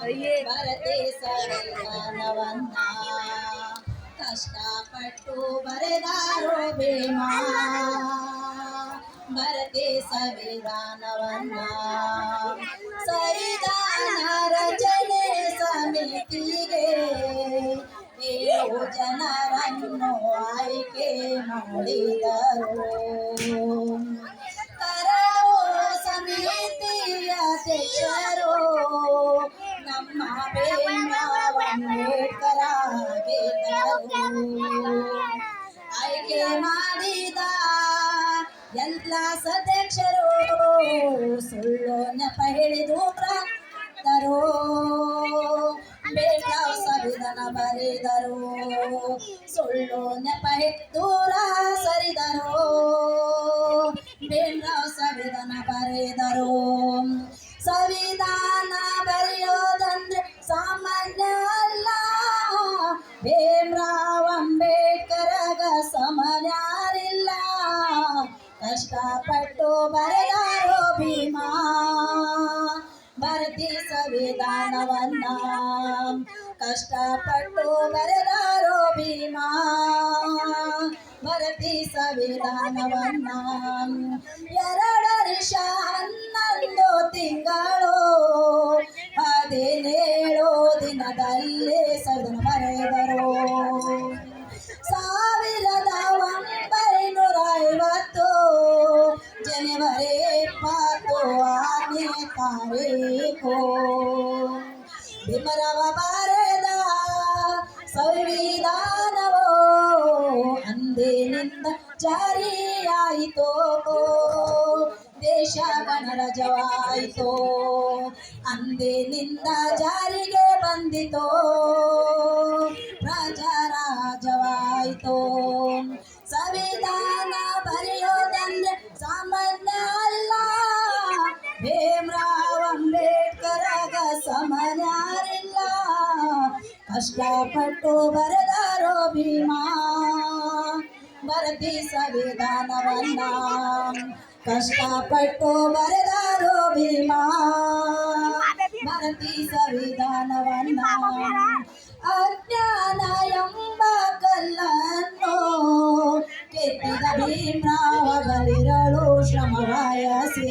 ಬರದೆ ಸಂವಿಧಾನವನ್ನ ಕಷ್ಟಪಟ್ಟು ಬರೆದಾರೋ ಭೀಮಾ ಬರದೆ ಸಂವಿಧಾನವನ್ನ ಸಂವಿಧಾನ ರಚನೆ ಸಮಿತಿಗೆ 7 ಜನರನ್ನು ಆಯ್ಕೆ ಮಾಡಿದರು. ಕರಡು ಸಮಿತಿಯ ಅಧ್ಯಕ್ಷರು ನಮ್ಮ ಭೀಮರಾವ್ ಅಂಬೇಡ್ಕರ್ ಆಗಿದ್ದರು. ಆಯ್ಕೆ ಮಾಡಿದ ಎಲ್ಲ ಸದಸ್ಯರು ಸುಳ್ಳು ನೆಪ ಹೇಳಿದು ಭ್ರಾಂತರು. ಭೀಮರಾವ್ ಸಂವಿಧಾನ ಬರೆದರು, ಸುಳ್ಳು ನೆಪ ದೂರ ಸರಿದರು. ಭೀಮರಾವ್ ಸಂವಿಧಾನ ಬರೆದರು. ಸಂವಿಧಾನ ಬರೆಯೋದಂದ್ರೆ ಸಾಮಾನ್ಯ ಅಲ್ಲ. ಭೀಮರಾವ್ ಅಂಬೇಡ್ಕರ್ಗ ಸಮನ್ಯಾರಿಲ್ಲ. ಕಷ್ಟಪಟ್ಟು ಬರೆದಾರೋ ಭೀಮಾ ಭಾರತೀಯ ಸಂವಿಧಾನವನ್ನ ಕಷ್ಟಪಟ್ಟು ಬರೆದಾರೋ ಭೀಮಾ ಭಾರತೀಯ ಸಂವಿಧಾನವನ್ನ 2 ವರ್ಷ 11 ತಿಂಗಳು 17 ದಿನದಲ್ಲಿ ಸಂವಿಧಾನ ಬರೆದರು. 1950 ಜನವರಿ 26ನೇ ತಾರೀಖು ಭೀಮರಾವ್ ಬರೆದ ಸಂವಿಧಾನವು ಅಂದಿನಿಂದ ಜಾರಿಯಾಯಿತು. ದೇಶ ಗಣರಾಜ್ಯವಾಯಿತು. ಅಂದಿನಿಂದ ಜಾರಿಗೆ ಬಂದಿತು. ಪ್ರಜಾರಾಜ್ಯವಾಯಿತು. ಸಂವಿಧಾನ ಬರೆಯೋದಂದ್ರೆ ಸಾಮಾನ್ಯ ಅಲ್ಲ. ಭೀಮರಾವ್ ಅಂಬೇಡ್ಕರ್ಗ ಸಮನ್ಯಾರಿಲ್ಲ. ಕಷ್ಟಪಟ್ಟು ಬರೆದಾರೋ ಭೀಮಾ ಭಾರತೀಯ ಸಂವಿಧಾನವನ್ನ ಕಷ್ಟಪಟ್ಟು ಬರೆದಾರೋ ಭೀಮಾ ಭಾರತೀಯ ಸಂವಿಧಾನವನ್ನ ಅಜ್ಞಾನ ಎಂಬ ಕಲ್ಲನ್ನು ಕೆತ್ತಿದ ಭೀಮರಾವಗಳಿರಳು ಶ್ರಮವಯಸಿ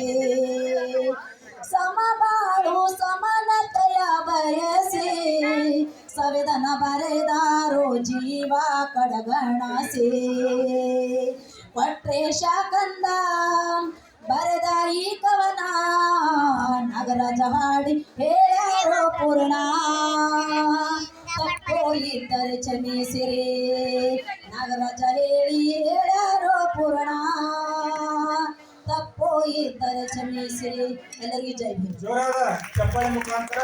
ಸಮಬಾಳು ಸಮಾನತೆಯ ಬಯಸಿ ಸಂವಿಧಾನ ಬರೆದಾರೋ ಜೀವ ಕಡಗಣಸಿ. ಕೊಟ್ರೇಶ ಕಂದ ಬರೆದ ಈ ಕವನ ನಾಗರಾಜ ಹಾಡಿ ಹೇಳ್ಯಾರೋ ಪೂರ್ಣ. ತಪ್ಪು ಇದ್ದರೆ ಕ್ಷಮಿಸಿರಿ ನಾಗರಾಜ ಹೇಳಿ ಹೇಳ್ಯಾರೋ ಪೂರ್ಣ. ತಪ್ಪು ಇದ್ದರೆ ಕ್ಷಮಿಸಿರಿ. ಎಲ್ಲರಿಗೂ ಜೈ ಭೀಮ್. ಚಪ್ಪಾಳೆ ಮುಖಾಂತರ